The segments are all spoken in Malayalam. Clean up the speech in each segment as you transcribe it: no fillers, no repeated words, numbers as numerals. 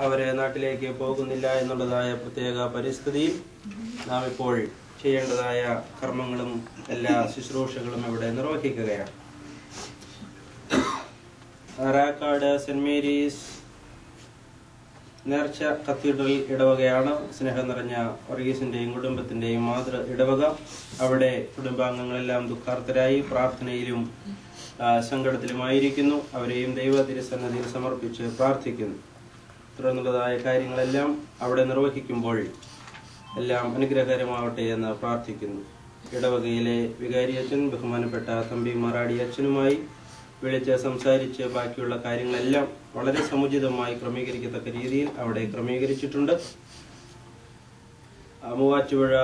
അവരെ നാട്ടിലേക്ക് പോകുന്നില്ല എന്നുള്ളതായ പ്രത്യേക പരിസ്ഥിതിയിൽ നാം ഇപ്പോൾ ചെയ്യേണ്ടതായ കർമ്മങ്ങളും എല്ലാ ശുശ്രൂഷകളും ഇവിടെ നിർവഹിക്കുകയാണ്. ആറാക്കാട് സെന്റ് മേരീസ് നേർച്ച കത്തീഡ്രൽ ഇടവകയാണ് സ്നേഹം നിറഞ്ഞ വർഗീസിന്റെയും കുടുംബത്തിന്റെയും മാതൃ ഇടവക. അവിടെ കുടുംബാംഗങ്ങളെല്ലാം ദുഃഖാർത്തരായി പ്രാർത്ഥനയിലും സങ്കടത്തിലുമായിരിക്കുന്നു. അവരെയും ദൈവ തിരുസന്നിധിയിൽ സമർപ്പിച്ച് പ്രാർത്ഥിക്കുന്നു. തുടർന്നുള്ളതായ കാര്യങ്ങളെല്ലാം അവിടെ നിർവഹിക്കുമ്പോൾ എല്ലാം അനുഗ്രഹകരമാവട്ടെ എന്ന് പ്രാർത്ഥിക്കുന്നു. ഇടവകയിലെ വികാരി അച്ഛൻ ബഹുമാനപ്പെട്ട തമ്പി മറാടി അച്ഛനുമായി വിളിച്ച് സംസാരിച്ച് ബാക്കിയുള്ള കാര്യങ്ങളെല്ലാം വളരെ സമുചിതമായി ക്രമീകരിക്കത്തക്ക രീതിയിൽ അവിടെ ക്രമീകരിച്ചിട്ടുണ്ട്. മൂവാറ്റുപുഴ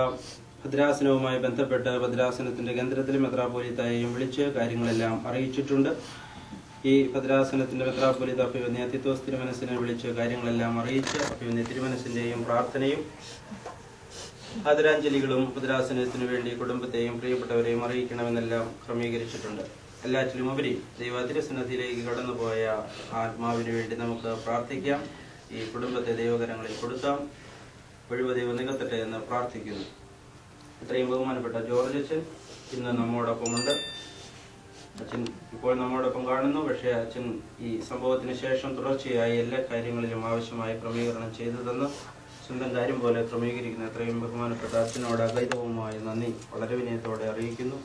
ഭദ്രാസനവുമായി ബന്ധപ്പെട്ട് ഭദ്രാസനത്തിന്റെ കേന്ദ്രത്തിലും മെത്രാപ്പോലീത്തായെയും വിളിച്ച് കാര്യങ്ങളെല്ലാം അറിയിച്ചിട്ടുണ്ട്. ഈ ഭദ്രാസനത്തിന്റെ മെത്രാപ്പോലീത്ത അഭിവന്യ തിത്തോസ് തിരുമനസിനെ വിളിച്ച് കാര്യങ്ങളെല്ലാം അറിയിച്ച് അഭിവന്യ തിരുമനസിന്റെയും പ്രാർത്ഥനയും ആദരാഞ്ജലികളും ഭദ്രാസനത്തിനു വേണ്ടി കുടുംബത്തെയും പ്രിയപ്പെട്ടവരെയും അറിയിക്കണമെന്നെല്ലാം ക്രമീകരിച്ചിട്ടുണ്ട്. എല്ലാറ്റിലും ഉപരി ദൈവ തിരുസന്നിധിയിലേക്ക് കടന്നുപോയ ആത്മാവിന് വേണ്ടി നമുക്ക് പ്രാർത്ഥിക്കാം. ഈ കുടുംബത്തെ ദൈവകരങ്ങളിൽ കൊടുക്കാം. ഒഴിവ് ദൈവം നികത്തട്ടെ എന്ന് പ്രാർത്ഥിക്കുന്നു. ഇത്രയും ബഹുമാനപ്പെട്ട ജോർജ് അച്ഛൻ ഇന്ന് നമ്മോടൊപ്പമുണ്ട്. അച്ഛൻ ഇപ്പോൾ നമ്മോടൊപ്പം കാണുന്നു. പക്ഷേ അച്ഛൻ ഈ സംഭവത്തിന് ശേഷം തുടർച്ചയായി എല്ലാ കാര്യങ്ങളിലും ആവശ്യമായ ക്രമീകരണം ചെയ്തു തന്ന് സ്വന്തം കാര്യം പോലെ ക്രമീകരിക്കുന്ന എത്രയും ബഹുമാനപ്പെട്ട അച്ഛനോട് അഗൈതവുമായ നന്ദി വളരെ വിനയത്തോടെ അറിയിക്കുന്നു.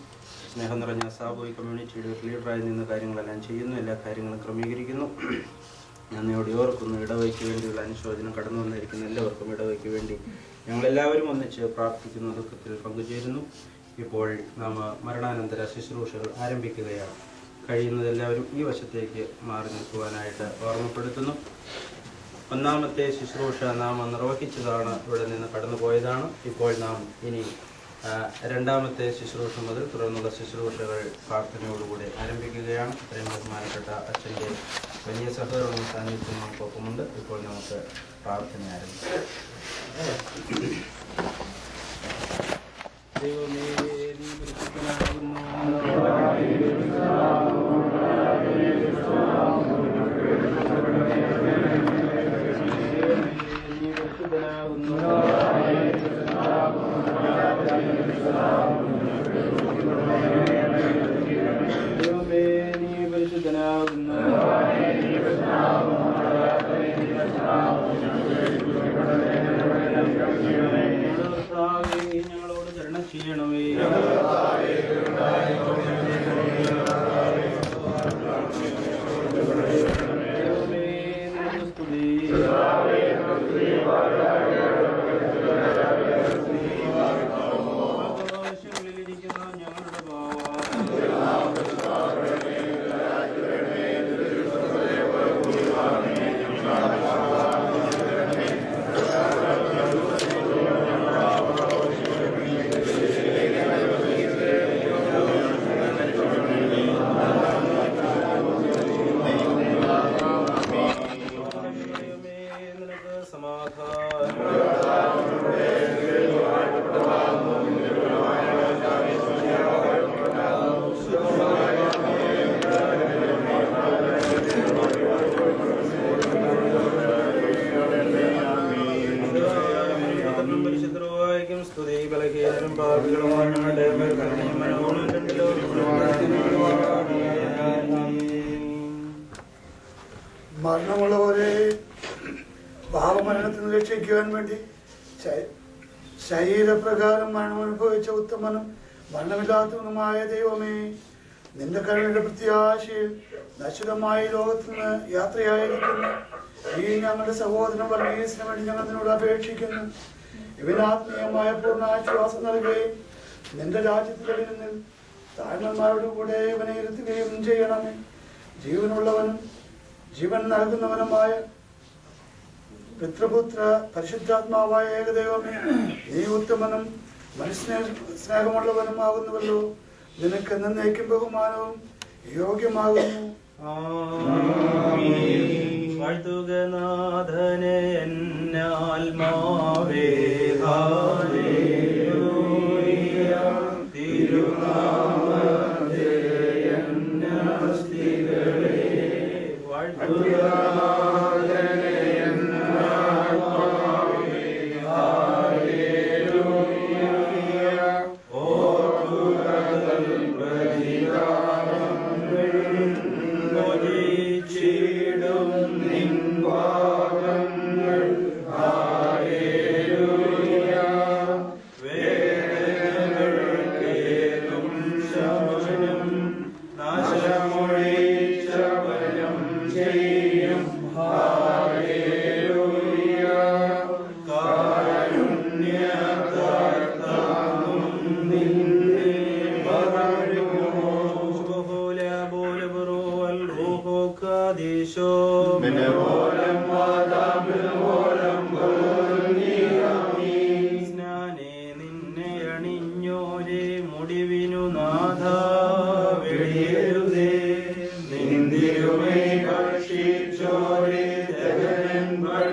സ്നേഹം നിറഞ്ഞ സാബോയ് കമ്മ്യൂണിറ്റിയുടെ ഒരു ലീഡറായി നിന്ന് കാര്യങ്ങളെല്ലാം ചെയ്യുന്നു, എല്ലാ കാര്യങ്ങളും ക്രമീകരിക്കുന്നു. നന്ദിയോടെ ഓർക്കുന്നു. ഇടവയ്ക്ക് വേണ്ടിയുള്ള അനുശോചനം കടന്നു വന്നിരിക്കുന്ന എല്ലാവർക്കും ഇടവയ്ക്ക് വേണ്ടി ഞങ്ങളെല്ലാവരും ഒന്നിച്ച് പ്രാർത്ഥിക്കുന്ന ദുഃഖത്തിൽ പങ്കുചേരുന്നു. ഇപ്പോൾ നാം മരണാനന്തര ശുശ്രൂഷകൾ ആരംഭിക്കുകയാണ്. കഴിയുന്നതെല്ലാവരും ഈ വശത്തേക്ക് മാറി നിൽക്കുവാനായിട്ട് ഓർമ്മപ്പെടുത്തുന്നു. ഒന്നാമത്തെ ശുശ്രൂഷ നാം നിർവഹിച്ചതാണ്, ഇവിടെ നിന്ന് കടന്നുപോയതാണ്. ഇപ്പോൾ നാം ഇനി രണ്ടാമത്തെ ശുശ്രൂഷ മുതൽ തുടർന്നുള്ള ശുശ്രൂഷകൾ പ്രാർത്ഥനയോടുകൂടി ആരംഭിക്കുകയാണ്. ഇത്രയും ബഹുമാനപ്പെട്ട അച്ഛൻ്റെ വലിയ സഹകരണവും സാന്നിധ്യവും നമുക്കൊപ്പമുണ്ട്. ഇപ്പോൾ നമുക്ക് പ്രാർത്ഥന ആരംഭിക്കാം. ദൈവമേ, നീ പരിശുദ്ധനാകുന്നു. ഞങ്ങളോട് കരുണ ചെയ്യണമേ. മരണമുള്ളവരെ പാപമരണത്തിൽ നിന്ന് രക്ഷിക്കുവാൻ വേണ്ടി ശരീരപ്രകാരം മരണം അനുഭവിച്ച ഉത്തമനും മരണമില്ലാത്തവനുമായ ദൈവമേ, നിന്റെ കരുണയുടെ പ്രത്യാശയിൽ നശ്വരമായ ലോകത്തിൽ നിന്ന് യാത്രയായിരിക്കുന്നു ഈ ഞങ്ങളുടെ സഹോദരൻ വർഗീസിന് വേണ്ടി ഞങ്ങൾ നിന്നോട് അപേക്ഷിക്കുന്നു. ഇവനാത്മീയമായ പൂർണ്ണാശ്വാസം നൽകുകയും നിന്റെ രാജ്യത്തിലെ നിന്നിൽ താഴ്മന്മാരുടെ കൂടെ ഇവനെ ഇരുത്തുകയും ചെയ്യണമേ. ജീവനുള്ളവനും ജീവൻ നൽകുന്നവനുമായ പിതൃപുത്ര പരിശുദ്ധാത്മാവായ ഏകദൈവമേ, നീ ഉത്തമനും മനുഷ്യ സ്നേഹമുള്ളവനുമാകുന്നുവല്ലോ. നിനക്ക് എന്നേക്കും ബഹുമാനവും യോഗ്യമാകുന്നു. വാഴ്ത്തുകനാഥനെ എന്നാത്മാവേ, തിരുനാമത്തെ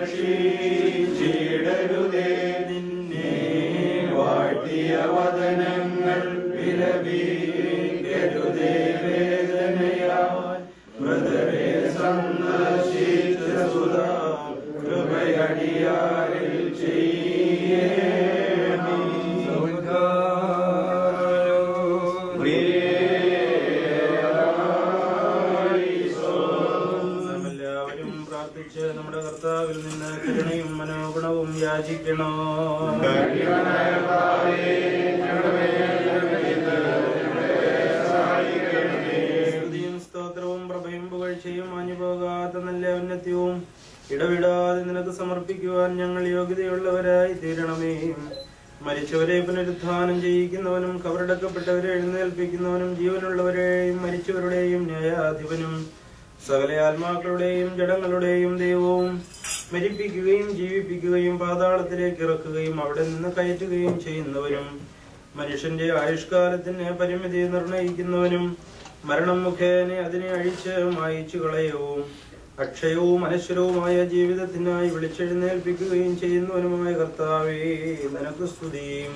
ഭക്ഷിച്ചിടരുതേ. നിന്നെ വാഴ്ത്തിയ വദനങ്ങൾ വിലപിക്കരുതേ. വേദനയാൽ മൃതരെ സന്ദർശിച്ച സുധാ കൃപയടിയാരിൽ ചെയ്യണം. എല്ലാവരും പ്രാർത്ഥിച്ച് നമ്മുടെ കർത്താവിൽ നിന്ന് കരുണയും മനോഗുണവും യാചിക്കണോ. സ്തുതിയും സ്തോത്രവും പ്രഭയും പുകഴ്ചയും മാഞ്ഞുപോകാത്ത നല്ല ഉന്നത്യവും ഇടവിടാതെ നിനക്ക് സമർപ്പിക്കുവാൻ ഞങ്ങൾ യോഗ്യതയുള്ളവരായി തീരണമേ. മരിച്ചവരെ പുനരുത്ഥാനം ചെയ്യിക്കുന്നവനും കബറടക്കപ്പെട്ടവരെ എഴുന്നേൽപ്പിക്കുന്നവനും ജീവനുള്ളവരെയും മരിച്ചവരുടെയും ന്യായാധിപനും സകല ആത്മാക്കളുടെയും ജഡങ്ങളുടെയും ദൈവവും മരിപ്പിക്കുകയും ജീവിപ്പിക്കുകയും പാതാളത്തിലേക്ക് ഇറക്കുകയും അവിടെ നിന്ന് കയറ്റുകയും ചെയ്യുന്നവനും മനുഷ്യന്റെ ആയുഷ്കാലത്തിന് പരിമിതി നിർണയിക്കുന്നവനും മരണം മുഖേന അതിനെ അഴിച്ച് മായിച്ചു കളയവും അക്ഷയവും അനശ്വരവുമായ ജീവിതത്തിനായി വിളിച്ചെഴുന്നേൽപ്പിക്കുകയും ചെയ്യുന്നവനുമായ കർത്താവേ, നിനക്ക് സ്തുതിയും.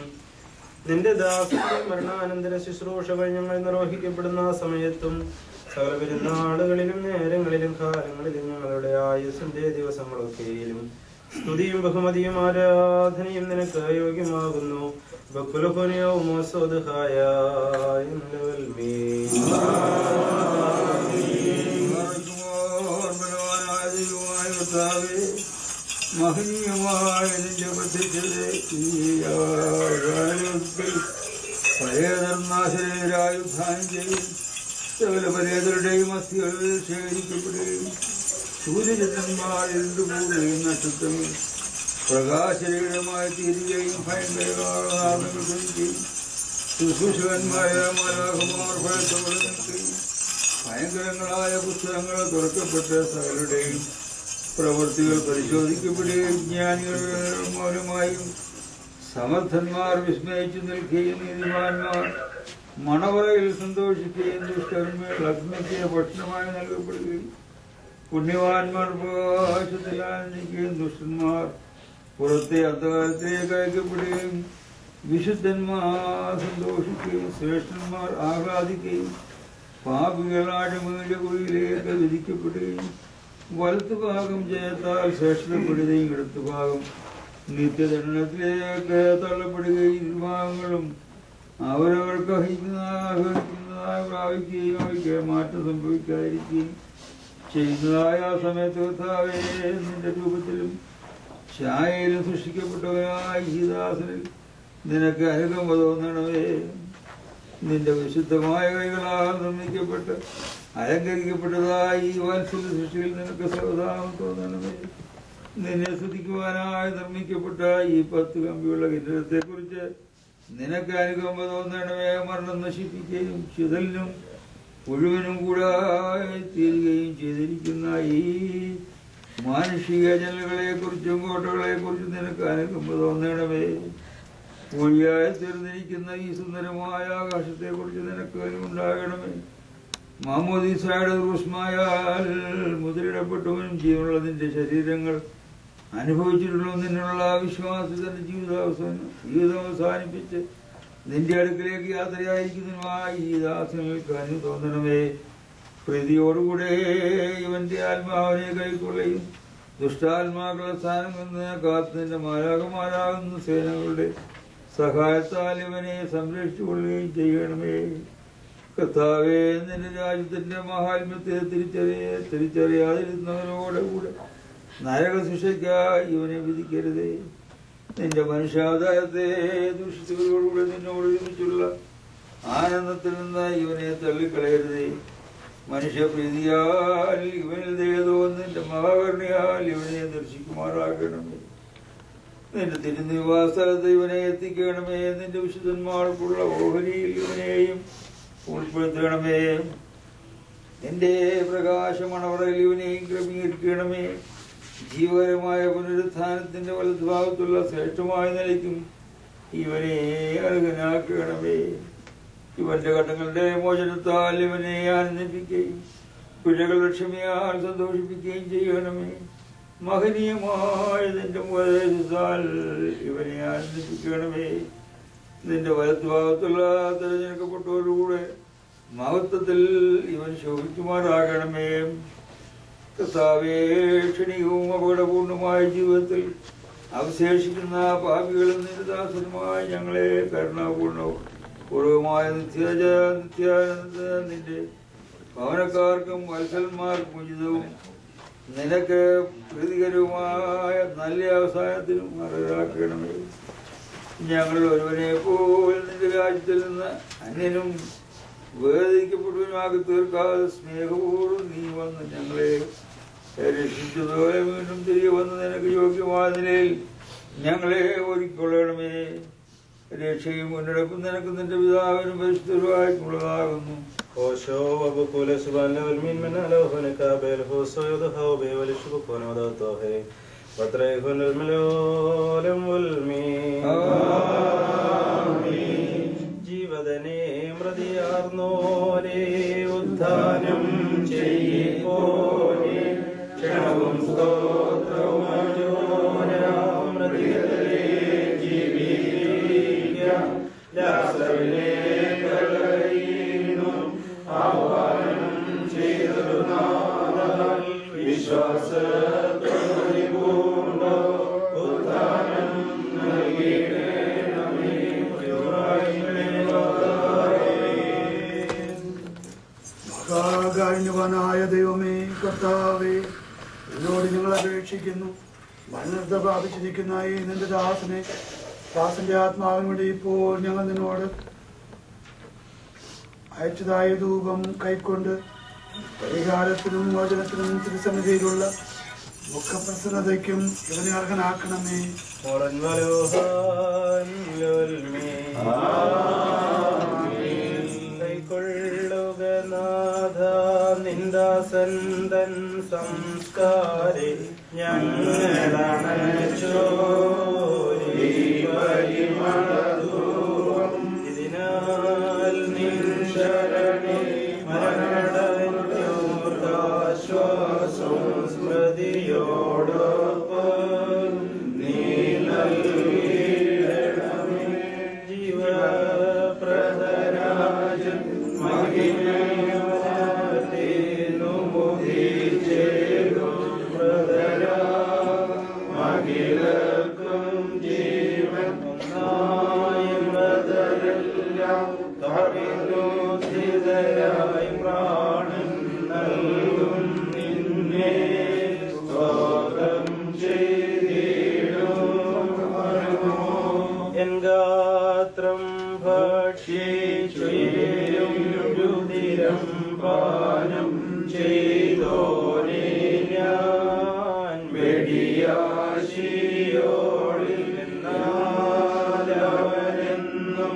നിന്റെ ദാസന്റെ മരണാനന്തര ശുശ്രൂഷകൾ ഞങ്ങൾ നിർവഹിക്കപ്പെടുന്ന സമയത്തും സകല പെരുന്നാളുകളിലും നേരങ്ങളിലും കാലങ്ങളിലും ഞങ്ങളുടെ ആയുസിന്റെ ദിവസങ്ങളൊക്കെയിലും സ്തുതിയും ബഹുമതിയും ആരാധനയും നിനക്ക് യോഗ്യമാകുന്നു. മഹനീയമായ നിന്റെ പഴയധർമാശരായുദ്ധാനം ചെയ്യും സകല പരേതരുടെയും അസ്ഥികളിൽ ശേഖരിക്കപ്പെടുകയും സൂര്യചന്ദ്രന്മാരിൽ കൂടുകയും നക്ഷത്രങ്ങൾ പ്രകാശരഹിതമായി തീരുകയും ഭയങ്കരമാർഗങ്ങൾ ധരിക്കുകയും ശുശ്രൂഷകന്മാരായ മാലാഖമാർ ഭയത്തോടെ നിൽക്കുകയും ഭയങ്കരങ്ങളായ പുസ്തകങ്ങൾ തുറക്കപ്പെട്ട് സകലരുടെയും പ്രവൃത്തികൾ പരിശോധിക്കപ്പെടുകയും ജ്ഞാനികൾ മൗനമായും സമർത്ഥന്മാർ വിസ്മയിച്ചു നിൽക്കുകയും നീതിമാന്മാർ മണവറയിൽ സന്തോഷിക്കുകയും ദുഷ്കർമ്മികൾ അഗ്നിക്ക് ഭക്ഷണമായി നൽകപ്പെടുകയും പുണ്യവാന്മാർ പ്രകാശത്തിൽ ആനന്ദിക്കുകയും ദുഷ്ടന്മാർ പുറത്തെ അന്ധകാരത്തിലേക്ക് അയക്കപ്പെടുകയും വിശുദ്ധന്മാർ സന്തോഷിക്കുകയും ശ്രേഷ്ഠന്മാർ ആഹ്ലാദിക്കുകയും പാപികൾ ആഴമേറിയ കുഴിയിലേക്ക് വിധിക്കപ്പെടുകയും വലത്തുഭാഗം ജയത്താൽ ശ്രേഷ്ഠപ്പെടുകയും ഇടത്തുഭാഗം നിത്യദണ്ഡനത്തിലേക്ക് തള്ളപ്പെടുകയും ഇരുഭാഗങ്ങളും അവരവർക്ക് അർഹിക്കുന്നതായി പ്രാപിക്കുകയും അവയ്ക്ക് മാറ്റം സംഭവിക്കാതിരിക്കുകയും ചെയ്യുന്നതായ ആ സമയത്ത് കർത്താവേ, നിന്റെ രൂപത്തിലും ഛായയിലും സൃഷ്ടിക്കപ്പെട്ടവനായ ഈ ദാസനിൽ നിനക്ക് അനുകമ്പ തോന്നണമേ. നിന്റെ വിശുദ്ധമായ കൈകളാൽ നിർമ്മിക്കപ്പെട്ട് അലങ്കരിക്കപ്പെട്ടതായ ഈ വാത്സല്യ സൃഷ്ടിയിൽ നിനക്ക് സാവധാനം തോന്നണമേ. നിന്നെ സ്തുതിക്കുവാനായി നിർമ്മിക്കപ്പെട്ട ഈ 10 കമ്പിയുള്ള കിരീടത്തെ കുറിച്ച് നിനക്ക് അനുകമ്പ തോന്നണമേ. മരണം നശിപ്പിക്കുകയും ചിതലിനും മുഴുവനും കൂടെ തീരുകയും ചെയ്തിരിക്കുന്ന ഈ മാനുഷിക ജനലുകളെ കുറിച്ചും കോട്ടകളെ കുറിച്ചും നിനക്ക് അനുകമ്പ തോന്നണമേ. ഒഴിയായി തീർന്നിരിക്കുന്ന ഈ സുന്ദരമായ ആകാശത്തെ കുറിച്ച് നിനക്ക് അനുണ്ടാകണമേ. മാമോദീസയുടെ ഉസ്മായാൽ മുദ്രയിടപ്പെട്ടവനും ജീവനുള്ളതിന്റെ ശരീരങ്ങൾ അനുഭവിച്ചിട്ടുള്ളതും നിന്നുള്ള വിശ്വാസത്തിന്റെ ജീവിതം അവസാനിപ്പിച്ച് നിന്റെ അടുക്കിലേക്ക് യാത്രയായിരിക്കുന്നതുമായ ഈ ദാസങ്ങൾക്ക് അനു തോന്നണമേ. പ്രീതിയോടുകൂടെ ഇവന്റെ ആത്മാവിനെ കൈക്കൊള്ളുകയും ദുഷ്ടാത്മാക്കളുടെ സ്ഥാനം നിന്ന് കാത്ത് നിന്റെ മാലാഖമാരാകുന്ന സേനകളുടെ സഹായത്താൽ ഇവനെ സംരക്ഷിച്ചുകൊള്ളുകയും ചെയ്യണമേ. കർത്താവേ, നിന്റെ രാജ്യത്തിന്റെ മഹാത്മ്യത്തെ തിരിച്ചറിയാതിരുന്നവനോടെ കൂടെ നരകശിക്ഷയ്ക്കായി ഇവനെ വിധിക്കരുതേ. നിന്റെ മനുഷ്യാധാരത്തെ ദുഷിച്ചവരോടുകൂടെ നിന്നോട് ഒരുമിച്ചുള്ള ആനന്ദത്തിൽ നിന്ന് ഇവനെ തള്ളിക്കളയരുതേ. മനുഷ്യപ്രീതിയാൽ ഇവനിൽ ദയതോ നിന്റെ മഹാകരുണയാൽ ഇവനെ ദർശിക്കുമാറാകണമേ. നിന്റെ തിരുനിവാസസ്ഥലത്ത് ഇവനെ എത്തിക്കണമേ. നിന്റെ വിശുദ്ധന്മാർക്കുള്ള ഓഹരിയിൽ ഇവനെയും ഉൾപ്പെടുത്തണമേ. നിന്റെ പ്രകാശമണവറയിൽ ഇവനെയും ക്രമീകരിക്കണമേ. ജീവകരമായ പുനരുത്ഥാനത്തിന്റെ വലതുഭാഗത്തുള്ള ശ്രേഷ്ഠമായ നിലയ്ക്കും ഇവനെ അർഹനാക്കണമേ. ഇവന്റെ ഘട്ടങ്ങളുടെ മോചനത്താൽ ഇവനെ ആനന്ദിപ്പിക്കുകയും പിഴകളുടെ ക്ഷമയാൽ സന്തോഷിപ്പിക്കുകയും ചെയ്യണമേ. മഹനീയമായ നിന്റെ ഉപദേശത്താൽ ഇവനെ ആനന്ദിപ്പിക്കണമേ. നിന്റെ വലത്തുഭാഗത്തുള്ള തിരഞ്ഞെടുക്കപ്പെട്ടവരുടെ മഹത്വത്തിൽ ഇവൻ ശോഭിക്കുമാറാകണമേ. കർത്താവേ, ക്ഷണികവും അപകടപൂർണമായ ജീവിതത്തിൽ അവശേഷിക്കുന്ന പാപികളും നിന്റെ ദാസനുമായ ഞങ്ങളെ കരുണാപൂർണവും പൂർവമായ നിത്യാനന്ദ നിന്റെ ഭവനക്കാർക്കും വത്സലന്മാർക്കും ഉചിതവും നിനക്ക് പ്രീതികരവുമായ നല്ല അവസാനത്തിനും അർഹരാക്കണമേ. ഞങ്ങൾ ഒരുവനെ പോൽ നിന്റെ രാജ്യത്തിൽ നിന്ന് അന്യനും വേദിക്കപ്പെട്ടവനുമാക്കി തീർക്കാതെ സ്നേഹപൂർവ്വം നീ വന്ന് ഞങ്ങളെ രക്ഷിച്ചതുപോലെ വീണ്ടും തിരികെ വന്ന് നിനക്ക് യോഗ്യമായ നിലയിൽ ഞങ്ങളെ ഒരുക്കൊള്ളണമേ. രക്ഷയും മുന്നെടുപ്പും നിനക്ക് നിന്റെ പിതാവിനും പരിശുദ്ധരുമായിട്ടുള്ളതാകുന്നു. Osho abukule subhana wal min man alohun kabel hoso yodho be wal shubukon wadato he watrehun al malolem wal min amin ജീവദനേ മൃതിയാർന്നോരേ ഉദ്ധാനം ചെയ്യിപ്പോരേ ക്ഷണവും സ്തോത്രവും മൃതികളെ ജീവിക്കാം ലാസറിനെ ആഹ്വാനം ചെയ്തൊരു നാൾ വിശ്വാസത്തോടെ പൂണ്ടോ ഉദ്ധാനം നൽകിയിടണമേ. മഹാകാരുണ്യവാനായ ദൈവമേ, കർത്താവേ, എന്നോട് ഞങ്ങൾ അപേക്ഷിക്കുന്നു. മരണത പ്രാപിച്ചിരിക്കുന്ന ഈ നിന്റെ ദാസന്റെ ആത്മാവിന് വേണ്ടി ഇപ്പോൾ ഞങ്ങൾ നിന്നോട് അയച്ചതായ ധൂപം കൈക്കൊണ്ട് പരിഹാരത്തിനും വചനത്തിനും തിരുസന്നിധിയിലുള്ള ദുഃഖപ്രസന്നതയ്ക്കും ഇവനെ അർഹനാക്കണമേ. കൈക്കൊള്ളുക നാഥ നിന്ദാസന്തൻ സംസ്കാരെ ഞങ്ങളണച്ചോരി പരിമളധൂപം ഇതിനാൽ നിൻ ശരണേ മരണശ്വാസം സ്മൃതിയോടൊപ്പം നീ നൽകിയിടണമേ. ജീവപ്രദരാജൻ മഹിമേനു മുദിച്ചേരും പ്രദരാ മകിലക്കും ജീവൻ ഒന്നായി മൃതരെല്ലാം തവിനുദ്ധിതരായി പ്രാണൻ നൽകും നിന്നെ സ്തോത്രം ചെയ്തിടും. എൻ ഗാത്രം ഭക്ഷിച്ചുയരും രുധിരം പാനം ചെയ്തോനെ ഞാൻ വെടിയാശിയോടിൽ നിന്നാലവനെന്നും